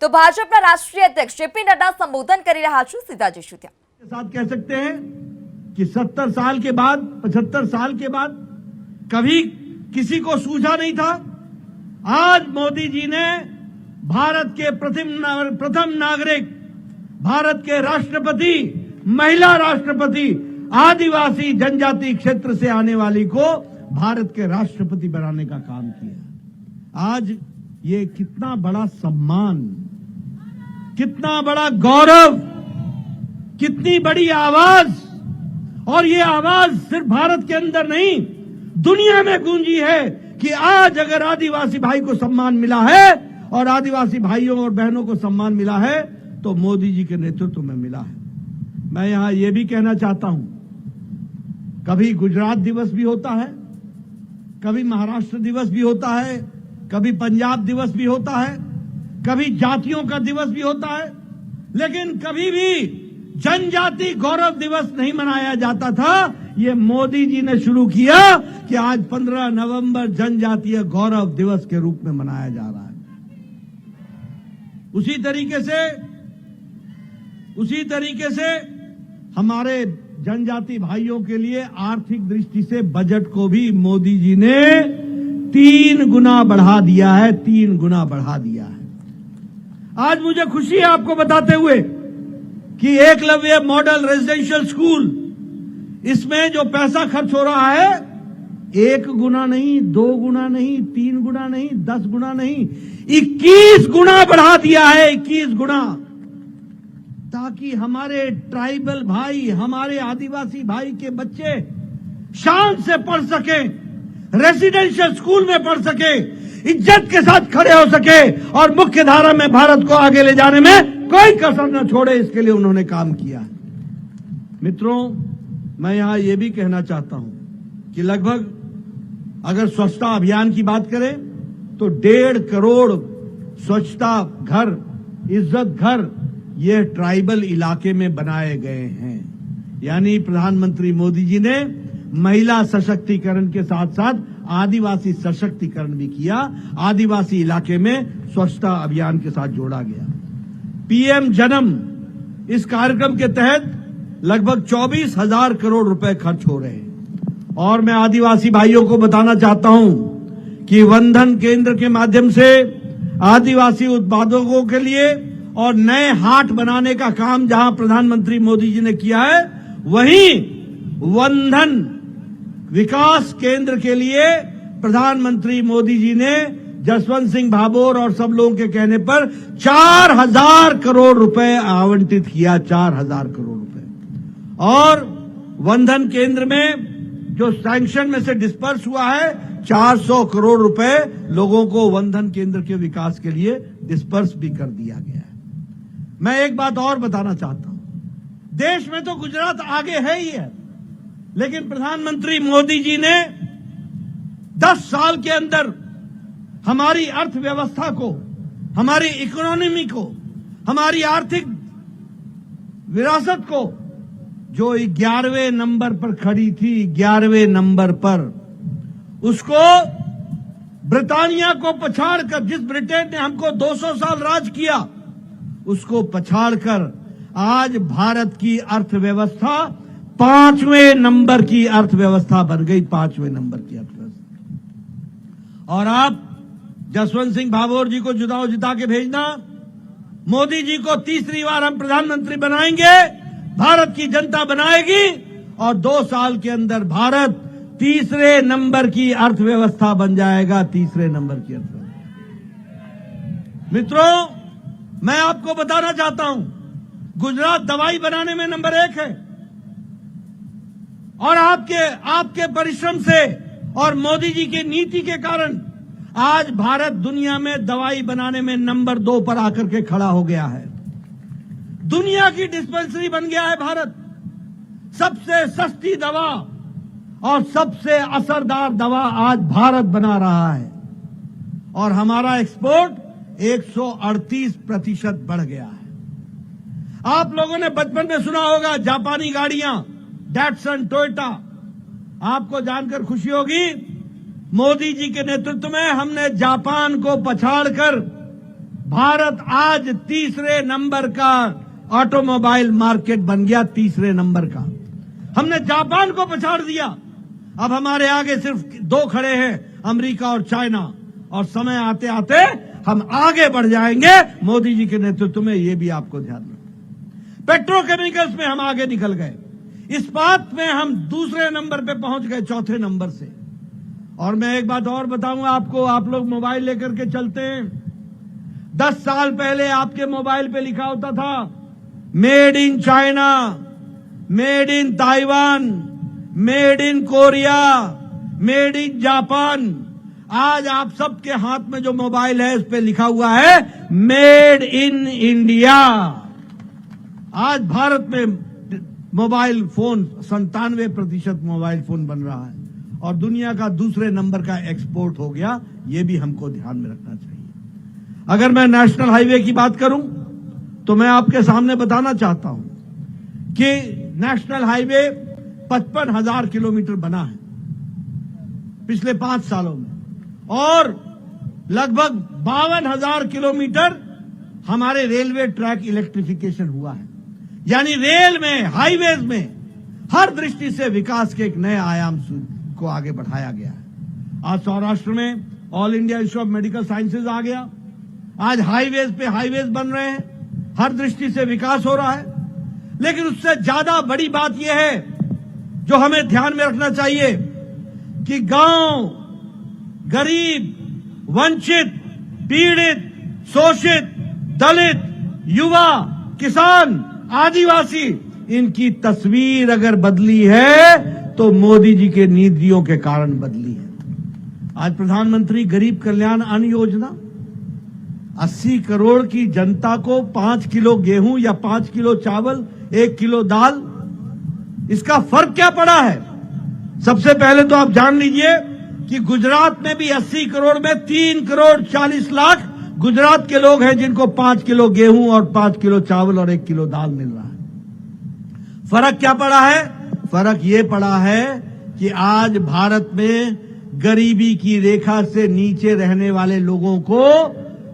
તો ભાજપના રાષ્ટ્રીય અધ્યક્ષ જેપી નડ્ડા સંબોધન કરી રહ્યા છે। સીધા જઈશું ત્યાં। साथ कह सकते हैं कि 70 साल के बाद 75 साल के बाद कभी किसी को सूझा नहीं था। आज मोदी जी ने भारत के प्रथम नागरिक, भारत के राष्ट्रपति, महिला राष्ट्रपति, आदिवासी जनजाति क्षेत्र से आने वाली को भारत के राष्ट्रपति बनाने का काम किया। आज ये कितना बड़ा सम्मान, कितना बड़ा गौरव, कितनी बड़ी आवाज, और ये आवाज सिर्फ भारत के अंदर नहीं दुनिया में गूंजी है कि आज अगर आदिवासी भाई को सम्मान मिला है और आदिवासी भाइयों और बहनों को सम्मान मिला है तो मोदी जी के नेतृत्व में मिला है। मैं यहां ये भी कहना चाहता हूं, कभी गुजरात दिवस भी होता है, कभी महाराष्ट्र दिवस भी होता है, कभी पंजाब दिवस भी होता है, कभी जातियों का दिवस भी होता है, लेकिन कभी भी जनजाति गौरव दिवस नहीं मनाया जाता था। ये मोदी जी ने शुरू किया कि आज 15 नवंबर जनजातीय गौरव दिवस के रूप में मनाया जा रहा है। उसी तरीके से हमारे जनजाति भाइयों के लिए आर्थिक दृष्टि से बजट को भी मोदी जी ने 3 गुना बढ़ा दिया है, 3 गुना बढ़ा दिया है। आज मुझे खुशी है आपको बताते हुए कि एकलव्य मॉडल रेजिडेंशियल स्कूल, इसमें जो पैसा खर्च हो रहा है 1 गुना नहीं, 2 गुना नहीं, 3 गुना नहीं, 10 गुना नहीं, 21 गुना बढ़ा दिया है, 21 गुना, ताकि हमारे ट्राइबल भाई, हमारे आदिवासी भाई के बच्चे शान से पढ़ सके, रेजिडेंशियल स्कूल में पढ़ सके, इज्जत के साथ खड़े हो सके और मुख्य धारा में भारत को आगे ले जाने में कोई कसर न छोड़े, इसके लिए उन्होंने काम किया है। मित्रों, मैं यहां यह भी कहना चाहता हूं कि लगभग अगर स्वच्छता अभियान की बात करें तो 1.5 करोड़ स्वच्छता घर, इज्जत घर ये ट्राइबल इलाके में बनाए गए हैं। यानी प्रधानमंत्री मोदी जी ने महिला सशक्तिकरण के साथ साथ आदिवासी सशक्तिकरण भी किया। आदिवासी इलाके में स्वच्छता अभियान के साथ जोड़ा गया। पीएम जन्म, इस कार्यक्रम के तहत लगभग 24,000 करोड़ रुपए खर्च हो रहे हैं। और मैं आदिवासी भाइयों को बताना चाहता हूं कि वनधन केंद्र के माध्यम से आदिवासी उत्पादकों के लिए और नए हाट बनाने का काम जहां प्रधानमंत्री मोदी जी ने किया है, वहीं वनधन विकास केंद्र के लिए प्रधानमंत्री मोदी जी ने जसवंत सिंह भाभोर और सब लोगों के कहने पर 4,000 करोड़ रुपए आवंटित किया, 4,000 करोड़ रुपए। और वनधन केंद्र में जो सैंक्शन में से डिस्पर्स हुआ है 400 करोड़ रुपए लोगों को वनधन केंद्र के विकास के लिए डिस्पर्स भी कर दिया गया है। मैं एक बात और बताना चाहता हूं, देश में तो गुजरात आगे है ही है, लेकिन प्रधानमंत्री मोदी जी ने 10 साल के अंदर हमारी अर्थव्यवस्था को, हमारी इकोनॉमी को, हमारी आर्थिक विरासत को, जो 11वें नंबर पर खड़ी थी, 11वें नंबर पर, उसको ब्रिटानिया को पछाड़कर, जिस ब्रिटेन ने हमको 200 साल राज किया, उसको पछाड़कर आज भारत की अर्थव्यवस्था 5वें नंबर की अर्थव्यवस्था बन गई, 5वें नंबर की अर्थव्यवस्था। और आप जसवंत सिंह भाभोर जी को जिता के भेजना, मोदी जी को तीसरी बार हम प्रधानमंत्री बनाएंगे, भारत की जनता बनाएगी और 2 साल के अंदर भारत 3रे नंबर की अर्थव्यवस्था बन जाएगा, 3रे नंबर की अर्थव्यवस्था। मित्रों, मैं आपको बताना चाहता हूं, गुजरात दवाई बनाने में नंबर 1 है और आपके परिश्रम से और मोदी जी की नीति के कारण आज भारत दुनिया में दवाई बनाने में नंबर 2 पर आकर के खड़ा हो गया है। दुनिया की डिस्पेंसरी बन गया है भारत। सबसे सस्ती दवा और सबसे असरदार दवा आज भारत बना रहा है और हमारा एक्सपोर्ट 138% बढ़ गया है। आप लोगों ने बचपन में सुना होगा जापानी गाड़ियां, डैटसन, टोयोटा। आपको जानकर खुशी होगी, मोदी जी के नेतृत्व में हमने जापान को पछाड़कर भारत आज तीसरे नंबर का ऑटोमोबाइल मार्केट बन गया, तीसरे नंबर का। हमने जापान को पछाड़ दिया। अब हमारे आगे सिर्फ दो खड़े हैं, अमेरिका और चाइना, और समय आते आते हम आगे बढ़ जाएंगे मोदी जी के नेतृत्व में, ये भी आपको ध्यान रखना। पेट्रोकेमिकल्स में हम आगे निकल गए, इस्पात में हम दूसरे नंबर पे पहुंच गए, चौथे नंबर से। और मैं एक बात और बताऊंगा आपको, आप लोग मोबाइल लेकर के चलते हैं, 10 साल पहले आपके मोबाइल पे लिखा होता था made in China, made in Taiwan, made in Korea, made in Japan. आज आप सबके हाथ में जो मोबाइल है उस पे लिखा हुआ है मेड इन इंडिया। आज भारत में मोबाइल फोन 97% मोबाइल फोन बन रहा है और दुनिया का दूसरे नंबर का एक्सपोर्ट हो गया। ये भी हमको ध्यान में रखना चाहिए। अगर मैं नेशनल हाईवे की बात करूं तो मैं आपके सामने बताना चाहता हूं कि नेशनल हाईवे 55,000 किलोमीटर बना है पिछले 5 सालों में, और लगभग 52,000 किलोमीटर हमारे रेलवे ट्रैक इलेक्ट्रिफिकेशन हुआ है। यानी रेल में, हाईवेज में हर दृष्टि से विकास के एक नए आयाम को आगे बढ़ाया गया है। आज सौराष्ट्र में All India Institute of Medical Sciences आ गया। आज हाईवेज पे हाईवेज बन रहे हैं, हर दृष्टि से विकास हो रहा है। लेकिन उससे ज्यादा बड़ी बात यह है जो हमें ध्यान में रखना चाहिए कि गांव, गरीब, वंचित, पीड़ित, शोषित, दलित, युवा, किसान, आदिवासी, इनकी तस्वीर अगर बदली है तो मोदी जी के नीतियों के कारण बदली है। आज प्रधानमंत्री गरीब कल्याण अन्न योजना 80 करोड़ की जनता को 5 किलो गेहूं या 5 किलो चावल, 1 किलो दाल, इसका फर्क क्या पड़ा है? सबसे पहले तो आप जान लीजिए कि गुजरात में भी 80 करोड़ में 3 करोड़ 40 लाख गुजरात के लोग हैं जिनको 5 किलो गेहूं और 5 किलो चावल और 1 किलो दाल मिल रहा है। फर्क क्या पड़ा है? फर्क ये पड़ा है कि आज भारत में गरीबी की रेखा से नीचे रहने वाले लोगों को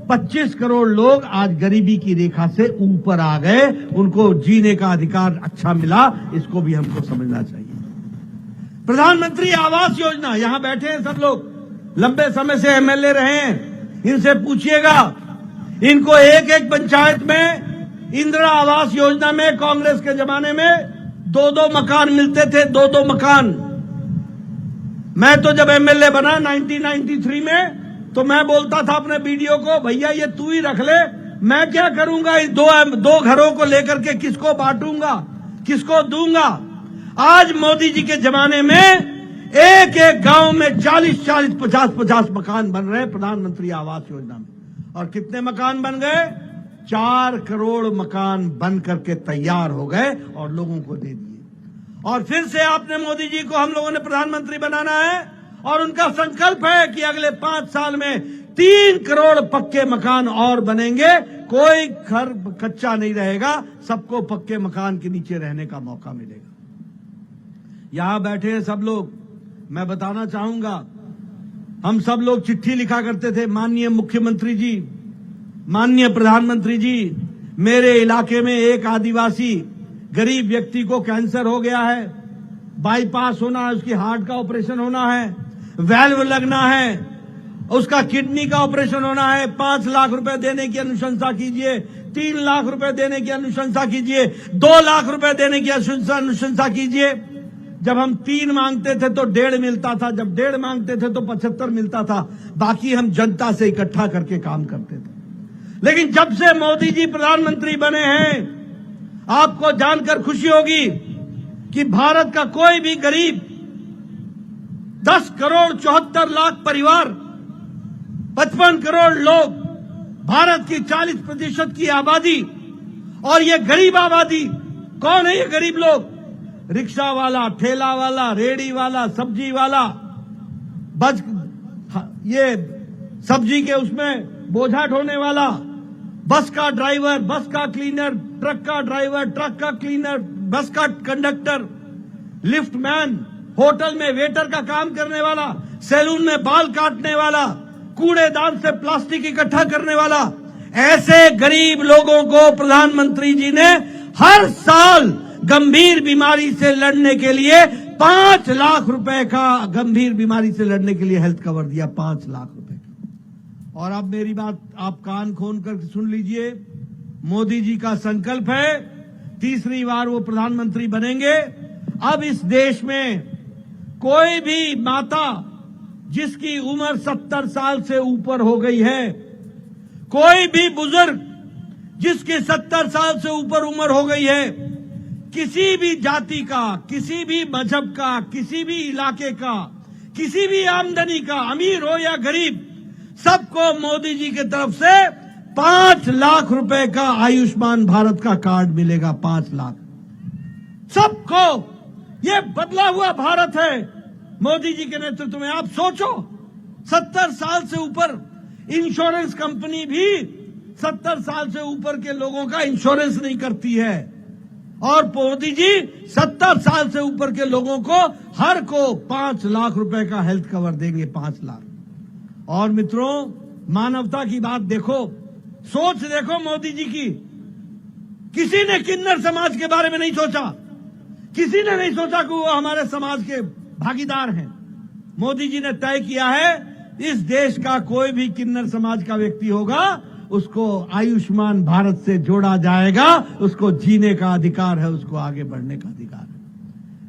25 करोड़ लोग आज गरीबी की रेखा से ऊपर आ गए, उनको जीने का अधिकार अच्छा मिला। इसको भी हमको समझना चाहिए। प्रधानमंत्री आवास योजना, यहां बैठे हैं सब लोग, लंबे समय से एमएलए रहे हैं, इनसे पूछिएगा, इनको एक एक पंचायत में इंदिरा आवास योजना में कांग्रेस के जमाने में 2-2 मकान मिलते थे, 2-2 मकान। मैं तो जब एमएलए बना 1993 में, तो मैं बोलता था अपने बीडीओ को, भैया ये तू ही रख ले, मैं क्या करूंगा इस दो घरों को लेकर के, किसको बांटूंगा, किसको दूंगा। आज मोदी जी के जमाने में एक एक गांव में 40-40, 50-50 मकान बन रहे हैं प्रधानमंत्री आवास योजना में। और कितने मकान बन गए? 4 करोड़ मकान बन करके तैयार हो गए और लोगों को दे दिए। और फिर से आपने मोदी जी को, हम लोगों ने प्रधानमंत्री बनाना है और उनका संकल्प है कि अगले 5 साल में 3 करोड़ पक्के मकान और बनेंगे। कोई घर कच्चा नहीं रहेगा, सबको पक्के मकान के नीचे रहने का मौका मिलेगा। यहां बैठे हैं सब लोग, मैं बताना चाहूंगा, हम सब लोग चिट्ठी लिखा करते थे, माननीय मुख्यमंत्री जी, माननीय प्रधानमंत्री जी, मेरे इलाके में एक आदिवासी गरीब व्यक्ति को कैंसर हो गया है, बाईपास होना है, उसकी हार्ट का ऑपरेशन होना है, वैल्व लगना है, उसका किडनी का ऑपरेशन होना है, 5 लाख रुपए देने की अनुशंसा कीजिए, 3 लाख रुपए देने की अनुशंसा कीजिए, 2 लाख रुपए देने की अनुशंसा कीजिए। जब हम 3 मांगते थे तो 1.5 मिलता था, जब 1.5 मांगते थे तो 75 मिलता था, बाकी हम जनता से इकट्ठा करके काम करते थे। लेकिन जब से मोदी जी प्रधानमंत्री बने हैं, आपको जानकर खुशी होगी कि भारत का कोई भी गरीब, 10 करोड़ 74 लाख परिवार, 55 करोड़ लोग, भारत की 40% की आबादी, और ये गरीब आबादी कौन है? ये गरीब लोग, रिक्शा वाला, ठेला वाला, रेडी वाला, सब्जी वाला, ये सब्जी के उसमें बोझा ढोने वाला, बस का ड्राइवर, बस का क्लीनर, ट्रक का ड्राइवर, ट्रक का क्लीनर, बस का कंडक्टर, लिफ्ट मैन, होटल में वेटर का काम करने वाला, सैलून में बाल काटने वाला, कूड़ेदान से प्लास्टिक इकट्ठा करने वाला, ऐसे गरीब लोगों को प्रधानमंत्री जी ने हर साल गंभीर बीमारी से लड़ने के लिए 5 लाख रुपए का गंभीर बीमारी से लड़ने के लिए हेल्थ कवर दिया, 5 लाख रुपए का। और अब मेरी बात आप कान खोल कर सुन लीजिए। मोदी जी का संकल्प है, तीसरी बार वो प्रधानमंत्री बनेंगे। अब इस देश में कोई भी माता जिसकी उम्र 70 साल से ऊपर हो गई है, कोई भी बुजुर्ग जिसकी 70 साल से ऊपर उम्र हो गई है, किसी भी जाति का, किसी भी मजहब का, किसी भी इलाके का, किसी भी आमदनी का, अमीर हो या गरीब, सबको मोदी जी की तरफ से 5 लाख रुपए का आयुष्मान भारत का कार्ड मिलेगा। 5 लाख सबको। ये बदला हुआ भारत है मोदी जी के नेतृत्व में। आप सोचो, 70 साल से ऊपर इंश्योरेंस कंपनी भी 70 साल से ऊपर के लोगों का इंश्योरेंस नहीं करती है, और मोदी जी 70 साल से ऊपर के लोगों को हर को 5 लाख रुपए का हेल्थ कवर देंगे। 5 लाख। और मित्रों, मानवता की बात देखो, सोच देखो मोदी जी की। किसी ने किन्नर समाज के बारे में नहीं सोचा, किसी ने नहीं सोचा कि वो हमारे समाज के भागीदार हैं। मोदी जी ने तय किया है, इस देश का कोई भी किन्नर समाज का व्यक्ति होगा, उसको आयुष्मान भारत से जोड़ा जाएगा। उसको जीने का अधिकार है, उसको आगे बढ़ने का अधिकार है।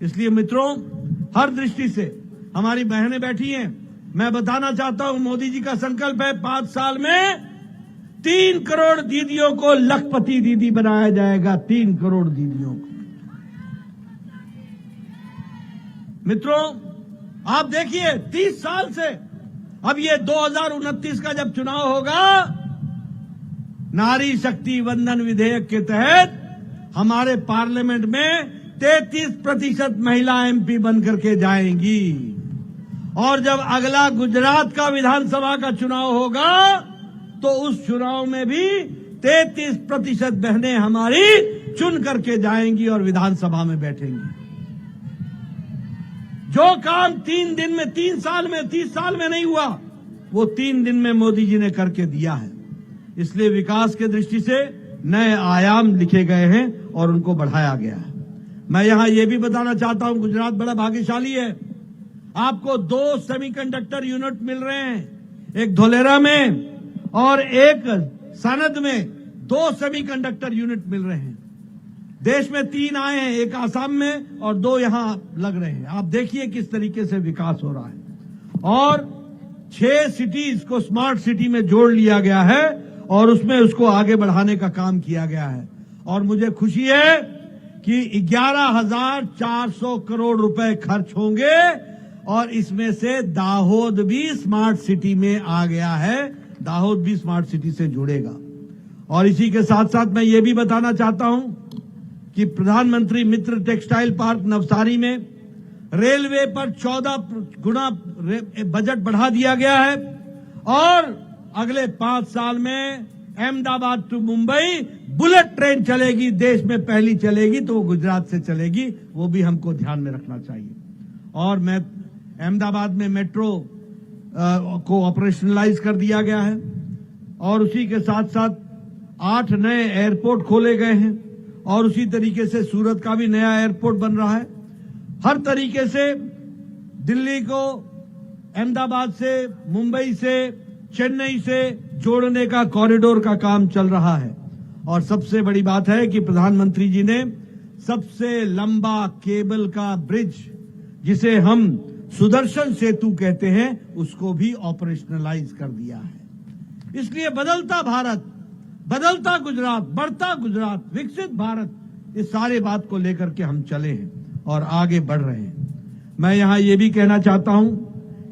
इसलिए मित्रों, हर दृष्टि से हमारी बहनें बैठी हैं, मैं बताना चाहता हूं, मोदी जी का संकल्प है 5 साल में 3 करोड़ दीदियों को लखपति दीदी बनाया जाएगा। 3 करोड़ दीदियों को। मित्रों, आप देखिए, 30 साल से, अब ये 2029 का जब चुनाव होगा, नारी शक्ति वंदन विधेयक के तहत हमारे पार्लियामेंट में 33% महिला एमपी बन करके जाएंगी। और जब अगला गुजरात का विधानसभा का चुनाव होगा, तो उस चुनाव में भी 33% बहनें हमारी चुन करके जाएंगी और विधानसभा में बैठेंगी। जो काम 3 दिन में, 3 साल में, 30 साल में नहीं हुआ, वो 3 दिन में मोदी जी ने करके दिया है। इसलिए विकास के दृष्टि से नए आयाम लिखे गए हैं और उनको बढ़ाया गया है। मैं यहां यह भी बताना चाहता हूं, गुजरात बड़ा भाग्यशाली है। आपको 2 सेमीकंडक्टर यूनिट मिल रहे हैं, एक धोलेरा में और एक सनद में 2 सेमीकंडक्टर यूनिट मिल रहे हैं। देश में 3 आए हैं, एक आसाम में और 2 यहां लग रहे हैं। आप देखिए किस तरीके से विकास हो रहा है। और 6 सिटीज को स्मार्ट सिटी में जोड़ लिया गया है और उसमें उसको आगे बढ़ाने का काम किया गया है। और मुझे खुशी है कि 11,400 करोड़ रुपए खर्च होंगे और इसमें से दाहोद भी स्मार्ट सिटी में आ गया है। दाहोद भी स्मार्ट सिटी से जुड़ेगा। और इसी के साथ साथ मैं ये भी बताना चाहता हूं कि प्रधानमंत्री मित्र टेक्सटाइल पार्क नवसारी में रेलवे पर 14 गुना बजट बढ़ा दिया गया है। और अगले 5 साल में Ahmedabad to Mumbai bullet train चलेगी, देश में पहली चलेगी, तो वो गुजरात से चलेगी। वो भी हमको ध्यान में रखना चाहिए। और मैं अहमदाबाद में मेट्रो को ऑपरेशनलाइज कर दिया गया है और उसी के साथ साथ 8 नए एयरपोर्ट खोले गए हैं और उसी तरीके से सूरत का भी नया एयरपोर्ट बन रहा है। हर तरीके से दिल्ली को अहमदाबाद से, मुंबई से, चेन्नई से जोड़ने का कॉरिडोर का काम चल रहा है। और सबसे बड़ी बात है कि प्रधानमंत्री जी ने सबसे लंबा केबल का ब्रिज, जिसे हम सुदर्शन सेतु कहते हैं, उसको भी ऑपरेशनलाइज कर दिया है। इसलिए बदलता भारत, बदलता गुजरात, बढ़ता गुजरात, विकसित भारत, इस सारे बात को लेकर के हम चले हैं और आगे बढ़ रहे हैं। मैं यहां ये भी कहना चाहता हूं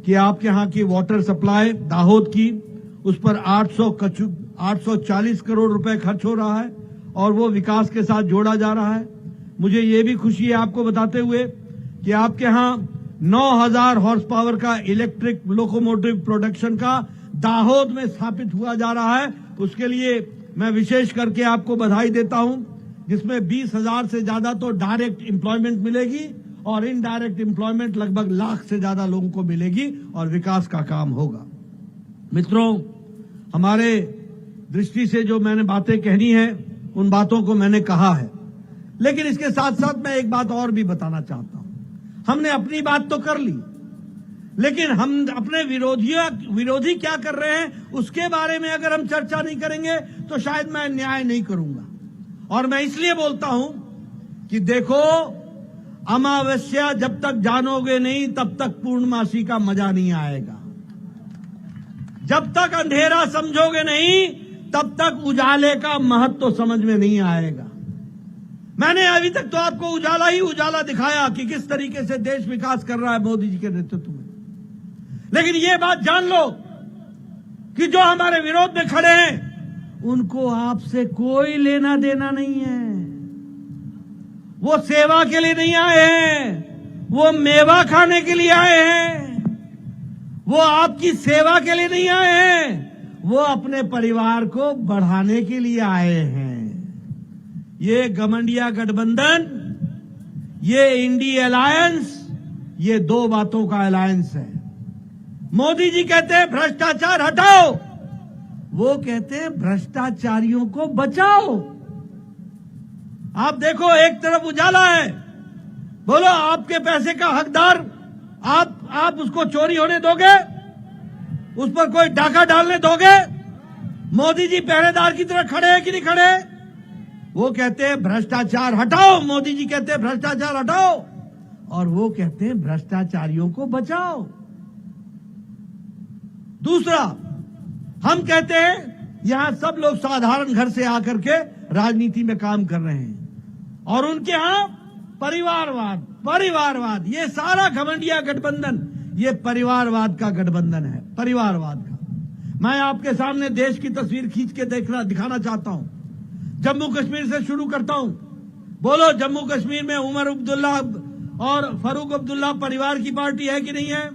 कि आपके यहां की वाटर सप्लाई दाहोद की, उस पर 840 करोड़ रुपए खर्च हो रहा है और वो विकास के साथ जोड़ा जा रहा है। मुझे ये भी खुशी है आपको बताते हुए कि आपके यहां 9,000 हॉर्स पावर का इलेक्ट्रिक लोकोमोटिव प्रोडक्शन का दाहोद में स्थापित हुआ जा रहा है। उसके लिए मैं विशेष करके आपको बधाई देता हूं, जिसमें 20,000 से ज्यादा तो डायरेक्ट एम्प्लॉयमेंट मिलेगी और इनडायरेक्ट एम्प्लॉयमेंट लगभग 1 लाख से ज्यादा लोगों को मिलेगी और विकास का काम होगा। मित्रों, हमारे दृष्टि से जो मैंने बातें कहनी है उन बातों को मैंने कहा है, लेकिन इसके साथ साथ मैं एक बात और भी बताना चाहता हूं। हमने अपनी बात तो कर ली, लेकिन हम अपने विरोधी क्या कर रहे हैं उसके बारे में अगर हम चर्चा नहीं करेंगे तो शायद मैं न्याय नहीं करूंगा। और मैं इसलिए बोलता हूं कि देखो, अमावस्या जब तक जानोगे नहीं तब तक पूर्णमासी का मजा नहीं आएगा। जब तक अंधेरा समझोगे नहीं तब तक उजाले का महत्व समझ में नहीं आएगा। मैंने अभी तक तो आपको उजाला ही उजाला दिखाया कि किस तरीके से देश विकास कर रहा है मोदी जी के नेतृत्व में, लेकिन ये बात जान लो कि जो हमारे विरोध में खड़े हैं उनको आपसे कोई लेना देना नहीं है। वो सेवा के लिए नहीं आए हैं, वो मेवा खाने के लिए आए हैं। वो आपकी सेवा के लिए नहीं आए हैं, वो अपने परिवार को बढ़ाने के लिए आए हैं। ये गठबंधन गठबंधन, ये इंडी अलायंस, ये दो बातों का अलायंस है। मोदी जी कहते हैं भ्रष्टाचार हटाओ, वो कहते हैं भ्रष्टाचारियों को बचाओ। आप देखो, एक तरफ उजाला है, बोलो आपके पैसे का हकदार आप उसको चोरी होने दोगे? उस पर कोई डाका डालने दोगे? मोदी जी पहरेदार की तरह खड़े हैं कि नहीं खड़े? वो कहते हैं भ्रष्टाचार हटाओ, मोदी जी कहते हैं भ्रष्टाचार हटाओ, और वो कहते हैं भ्रष्टाचारियों को बचाओ। दूसरा, हम कहते हैं यहां सब लोग साधारण घर से आकर के राजनीति में काम कर रहे हैं, और उनके यहां परिवारवाद, ये सारा घमंडिया गठबंधन, ये परिवारवाद का गठबंधन है, परिवारवाद का। मैं आपके सामने देश की तस्वीर खींच के दिखाना चाहता हूं। जम्मू कश्मीर से शुरू करता हूं। बोलो, जम्मू कश्मीर में उमर अब्दुल्ला और फारूक अब्दुल्ला परिवार की पार्टी है कि नहीं है?